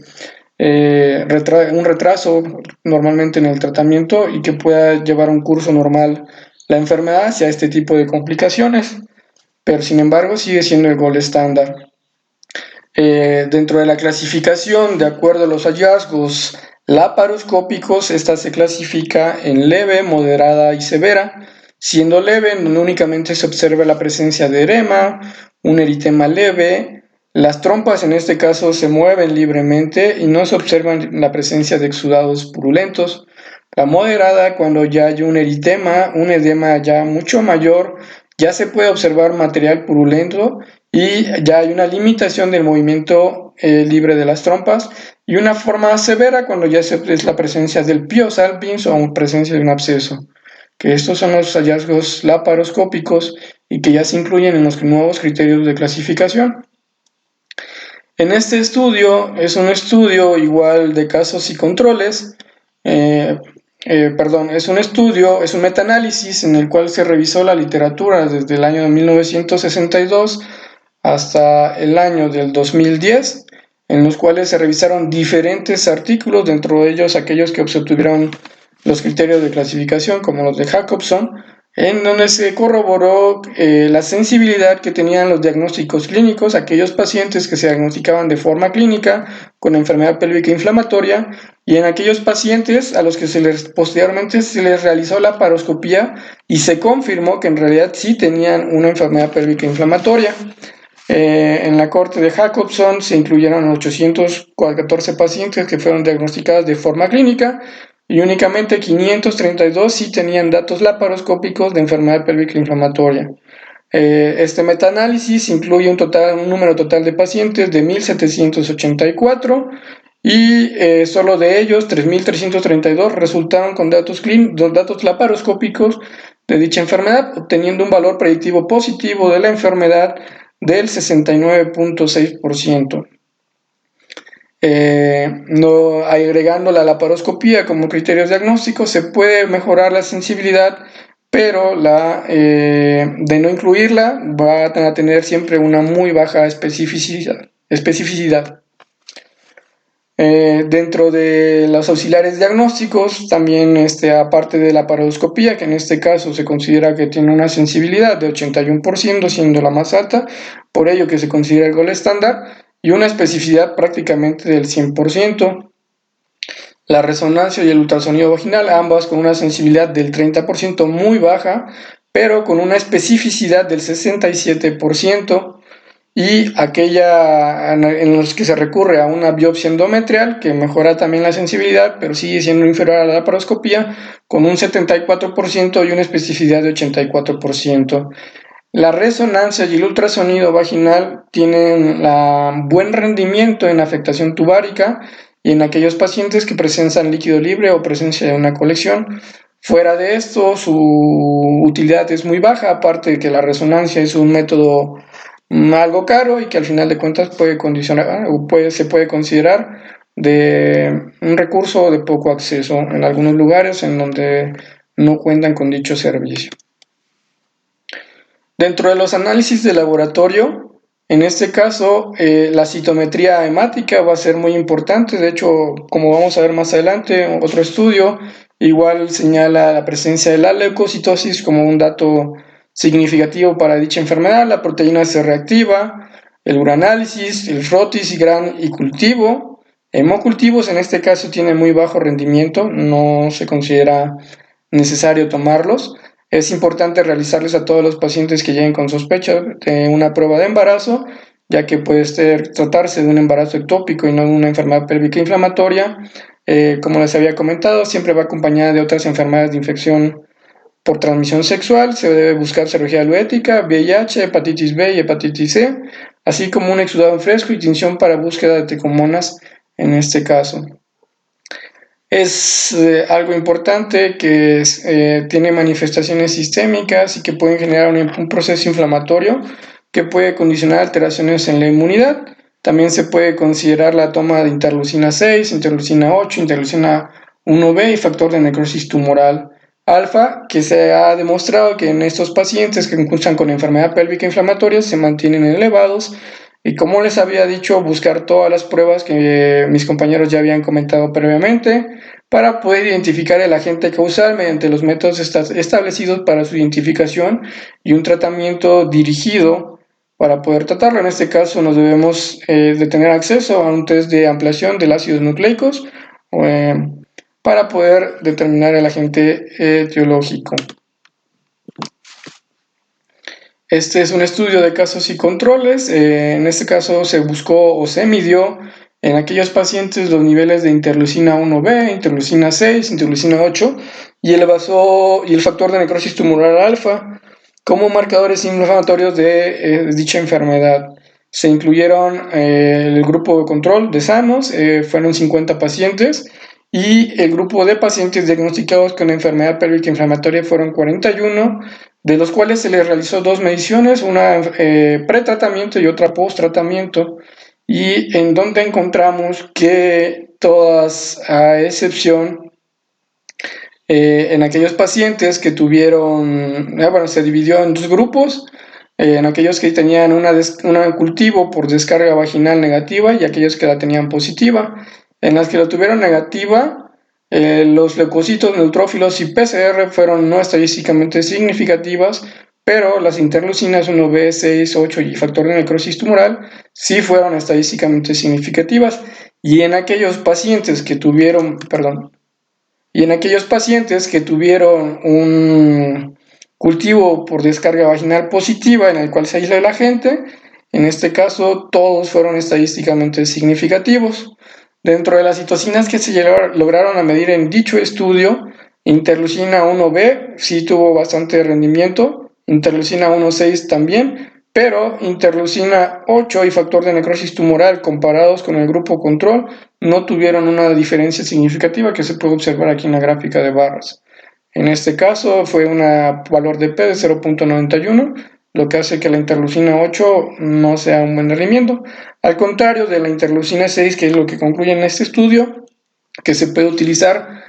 un retraso normalmente en el tratamiento y que pueda llevar un curso normal la enfermedad hacia este tipo de complicaciones, pero sin embargo sigue siendo el gold estándar. Dentro de la clasificación, de acuerdo a los hallazgos laparoscópicos, esta se clasifica en leve, moderada y severa, siendo leve, en donde únicamente se observa la presencia de edema, un eritema leve. Las trompas en este caso se mueven libremente y no se observa la presencia de exudados purulentos. La moderada, cuando ya hay un eritema, un edema ya mucho mayor, ya se puede observar material purulento y ya hay una limitación del movimiento libre de las trompas, y una forma severa cuando ya es la presencia del Pios albins o presencia de un absceso, que estos son los hallazgos laparoscópicos y que ya se incluyen en los nuevos criterios de clasificación. En este estudio, es un estudio igual de casos y controles, es un metaanálisis en el cual se revisó la literatura desde el año de 1962 hasta el año del 2010, en los cuales se revisaron diferentes artículos, dentro de ellos aquellos que obtuvieron los criterios de clasificación, como los de Jacobson, en donde se corroboró la sensibilidad que tenían los diagnósticos clínicos, aquellos pacientes que se diagnosticaban de forma clínica con enfermedad pélvica inflamatoria, y en aquellos pacientes a los que posteriormente se les realizó la paroscopía y se confirmó que en realidad sí tenían una enfermedad pélvica inflamatoria. En la corte de Jacobson se incluyeron 814 pacientes que fueron diagnosticados de forma clínica, y únicamente 532 sí tenían datos laparoscópicos de enfermedad pélvica inflamatoria. Este metaanálisis incluye un número total de pacientes de 1.784, y solo de ellos 3.332 resultaron con datos laparoscópicos de dicha enfermedad, obteniendo un valor predictivo positivo de la enfermedad del 69.6%. Agregando la laparoscopía como criterios diagnósticos se puede mejorar la sensibilidad, pero de no incluirla va a tener siempre una muy baja especificidad. Dentro de los auxiliares diagnósticos, también aparte de la paroscopía, que en este caso se considera que tiene una sensibilidad de 81%, siendo la más alta, por ello que se considera el gold estándar, y una especificidad prácticamente del 100%. La resonancia y el ultrasonido vaginal, ambas con una sensibilidad del 30%, muy baja, pero con una especificidad del 67%. Y aquella en los que se recurre a una biopsia endometrial, que mejora también la sensibilidad, pero sigue siendo inferior a la laparoscopía, con un 74% y una especificidad de 84%. La resonancia y el ultrasonido vaginal tienen buen rendimiento en afectación tubárica y en aquellos pacientes que presentan líquido libre o presencia de una colección. Fuera de esto, su utilidad es muy baja, aparte de que la resonancia es un método algo caro y que al final de cuentas se puede considerar de un recurso de poco acceso en algunos lugares en donde no cuentan con dicho servicio. Dentro de los análisis de laboratorio, en este caso, la citometría hemática va a ser muy importante. De hecho, como vamos a ver más adelante, otro estudio igual señala la presencia de la leucocitosis como un dato significativo para dicha enfermedad. La proteína C reactiva, el uranálisis, el frotis y cultivo. Hemocultivos en este caso tienen muy bajo rendimiento, no se considera necesario tomarlos. Es importante realizarles a todos los pacientes que lleguen con sospecha de una prueba de embarazo, ya que puede tratarse de un embarazo ectópico y no de una enfermedad pélvica inflamatoria. Como les había comentado, siempre va acompañada de otras enfermedades de infección por transmisión sexual. Se debe buscar cirugía aloética, VIH, hepatitis B y hepatitis C, así como un exudado en fresco y tinción para búsqueda de tricomonas en este caso. Es algo importante que tiene manifestaciones sistémicas y que pueden generar un proceso inflamatorio que puede condicionar alteraciones en la inmunidad. También se puede considerar la toma de interleucina 6, interleucina 8, interleucina 1B y factor de necrosis tumoral alfa, que se ha demostrado que en estos pacientes que cursan con enfermedad pélvica inflamatoria se mantienen elevados. Y como les había dicho, buscar todas las pruebas que mis compañeros ya habían comentado previamente para poder identificar el agente causal mediante los métodos establecidos para su identificación y un tratamiento dirigido para poder tratarlo. En este caso nos debemos de tener acceso a un test de ampliación de ácidos nucleicos para poder determinar el agente etiológico. Este es un estudio de casos y controles. En este caso se buscó o se midió en aquellos pacientes los niveles de interleucina 1B, interleucina 6, interleucina 8 y el factor de necrosis tumoral alfa como marcadores inflamatorios de dicha enfermedad. Se incluyeron el grupo de control de sanos, fueron 50 pacientes, y el grupo de pacientes diagnosticados con enfermedad pélvica inflamatoria fueron 41, de los cuales se les realizó dos mediciones, una pretratamiento y otra post-tratamiento, y en donde encontramos que todas, a excepción, en aquellos pacientes que tuvieron, bueno, se dividió en dos grupos, en aquellos que tenían una cultivo por descarga vaginal negativa y aquellos que la tenían positiva. En las que la tuvieron negativa, los leucocitos, neutrófilos y PCR fueron no estadísticamente significativas, pero las interleucinas 1B, 6, 8 y factor de necrosis tumoral sí fueron estadísticamente significativas. Y en aquellos pacientes que tuvieron, perdón, y en aquellos pacientes que tuvieron un cultivo por descarga vaginal positiva en el cual se aísla el agente, en este caso todos fueron estadísticamente significativos. Dentro de las citocinas que se lograron a medir en dicho estudio, interleucina 1B sí tuvo bastante rendimiento, interleucina 1.6 también, pero interleucina 8 y factor de necrosis tumoral comparados con el grupo control no tuvieron una diferencia significativa que se puede observar aquí en la gráfica de barras. En este caso fue un valor de P de 0.91, lo que hace que la interleucina 8 no sea un buen rendimiento, al contrario de la interleucina 6, que es lo que concluye en este estudio, que se puede utilizar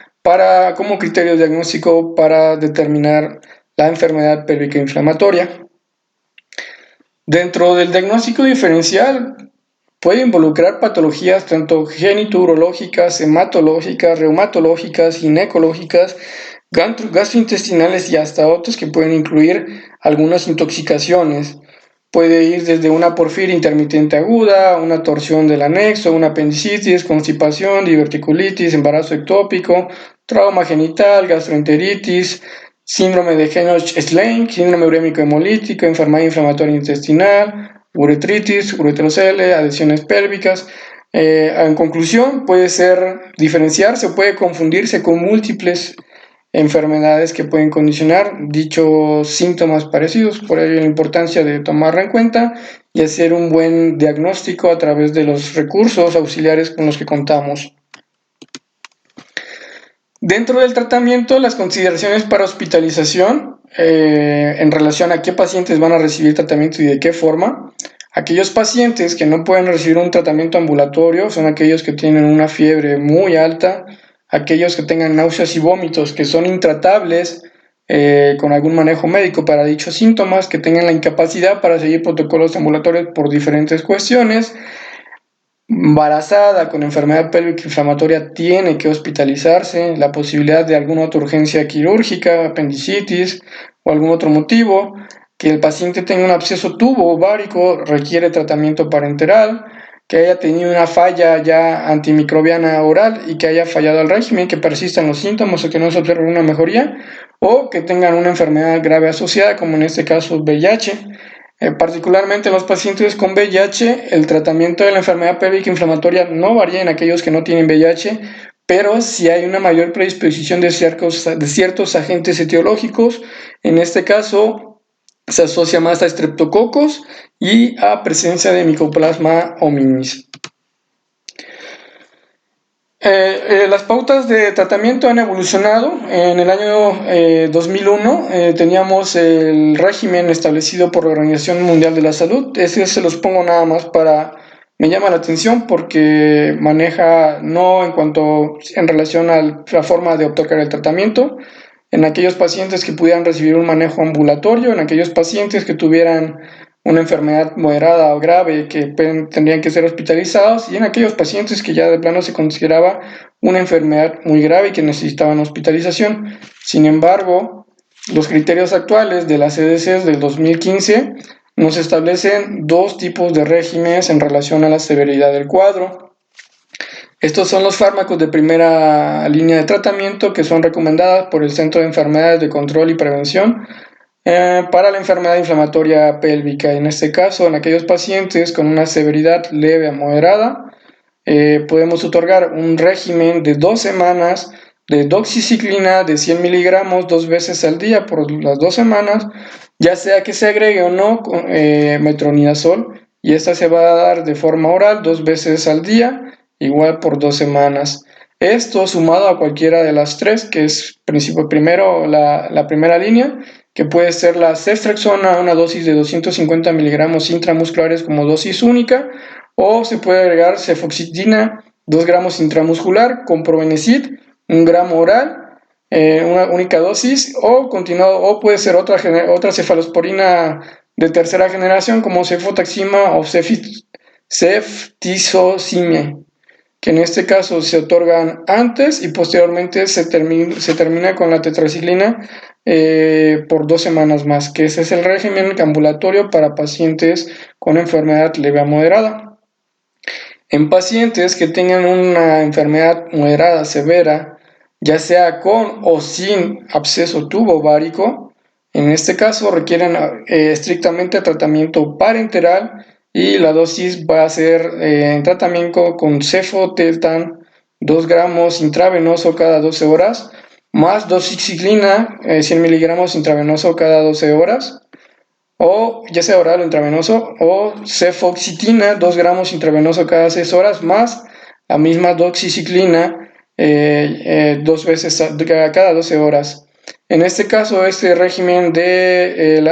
como criterio diagnóstico para determinar la enfermedad pélvica inflamatoria. Dentro del diagnóstico diferencial puede involucrar patologías tanto genitourológicas, hematológicas, reumatológicas, ginecológicas, gastrointestinales y hasta otros que pueden incluir algunas intoxicaciones. Puede ir desde una porfiria intermitente aguda, una torsión del anexo, una apendicitis, constipación, diverticulitis, embarazo ectópico, trauma genital, gastroenteritis, síndrome de Henoch-Schlein, síndrome urémico hemolítico, enfermedad inflamatoria intestinal, uretritis, ureterocele, adhesiones pélvicas. En conclusión, puede diferenciarse o puede confundirse con múltiples enfermedades que pueden condicionar dichos síntomas parecidos. Por ello la importancia de tomarla en cuenta y hacer un buen diagnóstico a través de los recursos auxiliares con los que contamos. Dentro del tratamiento, las consideraciones para hospitalización en relación a qué pacientes van a recibir tratamiento y de qué forma. Aquellos pacientes que no pueden recibir un tratamiento ambulatorio son aquellos que tienen una fiebre muy alta, aquellos que tengan náuseas y vómitos que son intratables con algún manejo médico para dichos síntomas, que tengan la incapacidad para seguir protocolos ambulatorios por diferentes cuestiones. Embarazada con enfermedad pélvica inflamatoria tiene que hospitalizarse, la posibilidad de alguna otra urgencia quirúrgica, apendicitis o algún otro motivo, que el paciente tenga un absceso tubo ovárico requiere tratamiento parenteral, que haya tenido una falla ya antimicrobiana oral y que haya fallado el régimen, que persistan los síntomas o que no se observe una mejoría, o que tengan una enfermedad grave asociada, como en este caso VIH. Particularmente en los pacientes con VIH, el tratamiento de la enfermedad pélvica inflamatoria no varía en aquellos que no tienen VIH, pero sí hay una mayor predisposición de ciertos agentes etiológicos. En este caso, se asocia más a estreptococos y a presencia de Mycoplasma hominis. Las pautas de tratamiento han evolucionado. En el año 2001 teníamos el régimen establecido por la Organización Mundial de la Salud. Ese se los pongo nada más me llama la atención porque maneja no en relación a la forma de obtener el tratamiento, en aquellos pacientes que pudieran recibir un manejo ambulatorio, en aquellos pacientes que tuvieran una enfermedad moderada o grave que tendrían que ser hospitalizados, y en aquellos pacientes que ya de plano se consideraba una enfermedad muy grave y que necesitaban hospitalización. Sin embargo, los criterios actuales de las CDCs del 2015 nos establecen dos tipos de regímenes en relación a la severidad del cuadro. Estos son los fármacos de primera línea de tratamiento que son recomendadas por el Centro de Enfermedades de Control y Prevención para la enfermedad inflamatoria pélvica. En este caso, en aquellos pacientes con una severidad leve a moderada, podemos otorgar un régimen de 2 semanas de doxiciclina de 100 miligramos 2 veces al día por las 2 semanas, ya sea que se agregue o no metronidazol, y esta se va a dar de forma oral 2 veces al día, igual por 2 semanas. Esto sumado a cualquiera de las tres, que es primero la primera línea, que puede ser la ceftriaxona, una dosis de 250 miligramos intramusculares como dosis única, o se puede agregar cefoxitina 2 gramos intramuscular con probenecid 1 gramo oral, una única dosis, o continuado, o puede ser otra cefalosporina de tercera generación como cefotaxima o ceftizocime, que en este caso se otorgan antes y posteriormente se termina con la tetraciclina por 2 semanas más, que ese es el régimen ambulatorio para pacientes con enfermedad leve a moderada. En pacientes que tengan una enfermedad moderada severa, ya sea con o sin absceso tubo ovárico, en este caso requieren estrictamente tratamiento parenteral, y la dosis va a ser en tratamiento con cefoteltan 2 gramos intravenoso cada 12 horas, más doxiciclina 100 miligramos intravenoso cada 12 horas, o ya sea oral o intravenoso, o cefoxitina 2 gramos intravenoso cada 6 horas, más la misma doxiciclina 2 veces cada 12 horas. En este caso, este régimen de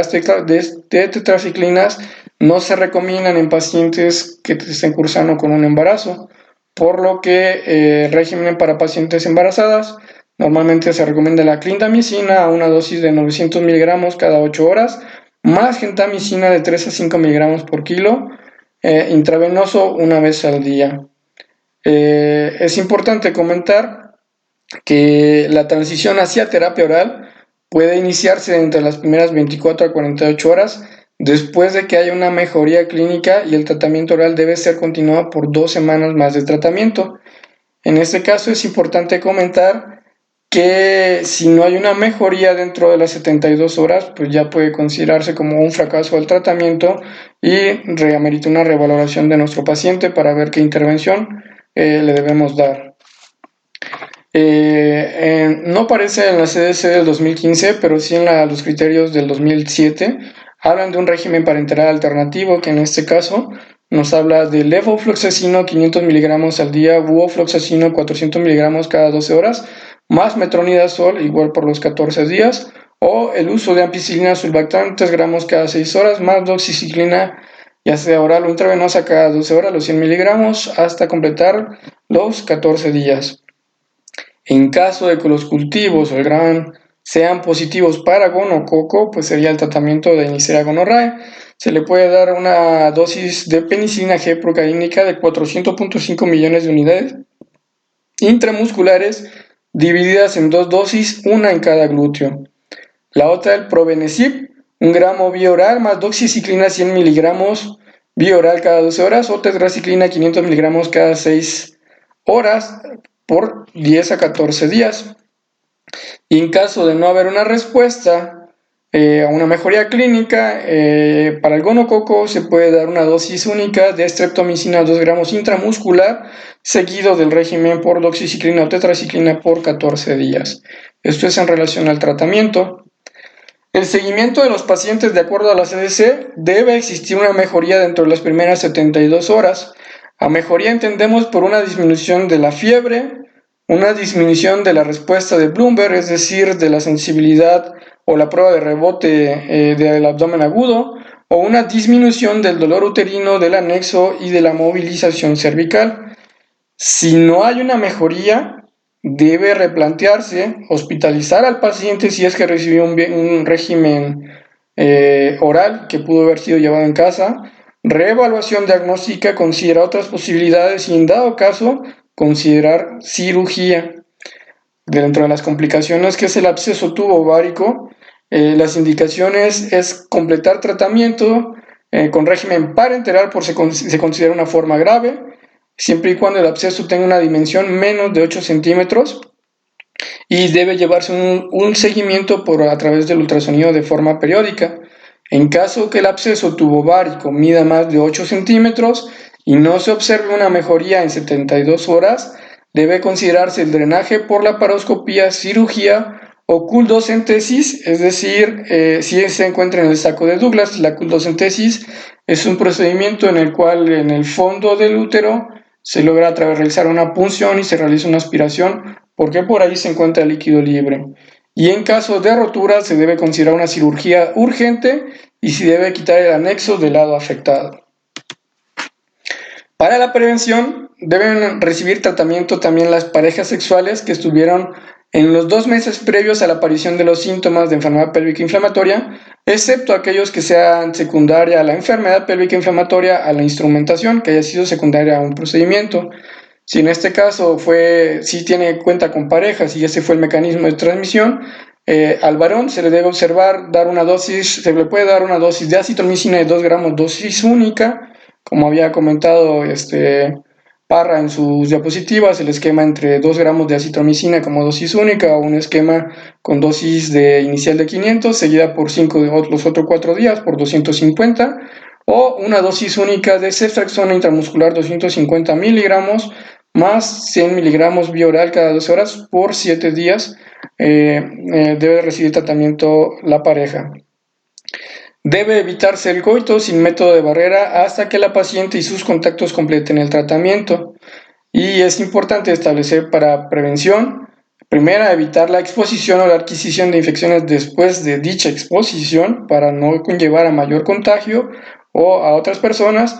tetraciclinas no se recomiendan en pacientes que estén cursando con un embarazo, por lo que el régimen para pacientes embarazadas normalmente se recomienda la clindamicina a una dosis de 900 miligramos cada 8 horas, más gentamicina de 3 a 5 miligramos por kilo, intravenoso una vez al día. Es importante comentar que la transición hacia terapia oral puede iniciarse entre las primeras 24 a 48 horas después de que haya una mejoría clínica, y el tratamiento oral debe ser continuado por 2 semanas más de tratamiento. En este caso es importante comentar que si no hay una mejoría dentro de las 72 horas, pues ya puede considerarse como un fracaso del tratamiento y reamerita una revaloración de nuestro paciente para ver qué intervención le debemos dar. No aparece en la CDC del 2015, pero sí en los criterios del 2007. Hablan de un régimen parenteral alternativo, que en este caso nos habla de levofloxacino 500 miligramos al día u ofloxacino 400 miligramos cada 12 horas, más metronidazol igual por los 14 días, o el uso de ampicilina sulbactam 3 gramos cada 6 horas, más doxiciclina ya sea oral o intravenosa cada 12 horas, los 100 miligramos, hasta completar los 14 días. En caso de que los cultivos o el grano sean positivos para gonococo, pues sería el tratamiento de Neisseria gonorrhoeae. Se le puede dar una dosis de penicilina G procaínica de 400.5 millones de unidades intramusculares divididas en 2 dosis, una en cada glúteo. La otra, el probenecid, 1 gramo vía oral más doxiciclina 100 miligramos vía oral cada 12 horas, o tetraciclina 500 miligramos cada 6 horas por 10 a 14 días. Y en caso de no haber una respuesta a una mejoría clínica, para el gonococo se puede dar una dosis única de streptomicina 2 gramos intramuscular, seguido del régimen por doxiciclina o tetraciclina por 14 días. Esto es en relación al tratamiento. El seguimiento de los pacientes, de acuerdo a la CDC, debe existir una mejoría dentro de las primeras 72 horas. A mejoría entendemos por una disminución de la fiebre, una disminución de la respuesta de Bloomberg, es decir, de la sensibilidad o la prueba de rebote del abdomen agudo, o una disminución del dolor uterino, del anexo y de la movilización cervical. Si no hay una mejoría, debe replantearse hospitalizar al paciente si es que recibió un régimen oral que pudo haber sido llevado en casa. Reevaluación diagnóstica, considera otras posibilidades y, en dado caso, considerar cirugía. Dentro de las complicaciones, que es el absceso tubo ovárico, las indicaciones es completar tratamiento con régimen parenteral por se considera una forma grave, siempre y cuando el absceso tenga una dimensión menos de 8 centímetros, y debe llevarse un seguimiento a través del ultrasonido de forma periódica. En caso que el absceso tubovárico mida más de 8 centímetros y no se observe una mejoría en 72 horas, debe considerarse el drenaje por laparoscopía, cirugía o culdocentesis, es decir, si se encuentra en el saco de Douglas. La culdocentesis es un procedimiento en el cual en el fondo del útero se logra realizar una punción y se realiza una aspiración porque por ahí se encuentra el líquido libre. Y en caso de rotura se debe considerar una cirugía urgente y se debe quitar el anexo del lado afectado. Para la prevención deben recibir tratamiento también las parejas sexuales que estuvieron en los 2 meses previos a la aparición de los síntomas de enfermedad pélvica inflamatoria, excepto aquellos que sean secundaria a la enfermedad pélvica inflamatoria a la instrumentación, que haya sido secundaria a un procedimiento. Si en este caso si tiene cuenta con parejas y ese fue el mecanismo de transmisión, al varón se le debe observar se le puede dar una dosis de acitromicina de 2 gramos, dosis única, como había comentado Parra en sus diapositivas, el esquema entre 2 gramos de acitromicina como dosis única o un esquema con dosis inicial de 500, seguida por los otros 4 días por 250, o una dosis única de ceftriaxona intramuscular 250 miligramos más 100 miligramos vía oral cada 12 horas por 7 días. Debe recibir tratamiento la pareja. Debe evitarse el coito sin método de barrera hasta que la paciente y sus contactos completen el tratamiento. Y es importante establecer para prevención, primera, evitar la exposición o la adquisición de infecciones después de dicha exposición para no conllevar a mayor contagio o a otras personas.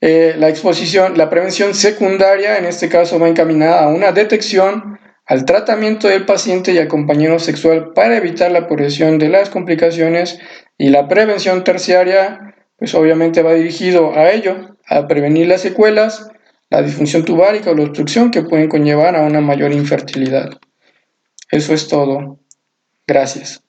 La prevención secundaria, en este caso, va encaminada a una detección, al tratamiento del paciente y al compañero sexual para evitar la progresión de las complicaciones, y la prevención terciaria, pues obviamente va dirigido a ello, a prevenir las secuelas, la disfunción tubárica o la obstrucción que pueden conllevar a una mayor infertilidad. Eso es todo. Gracias.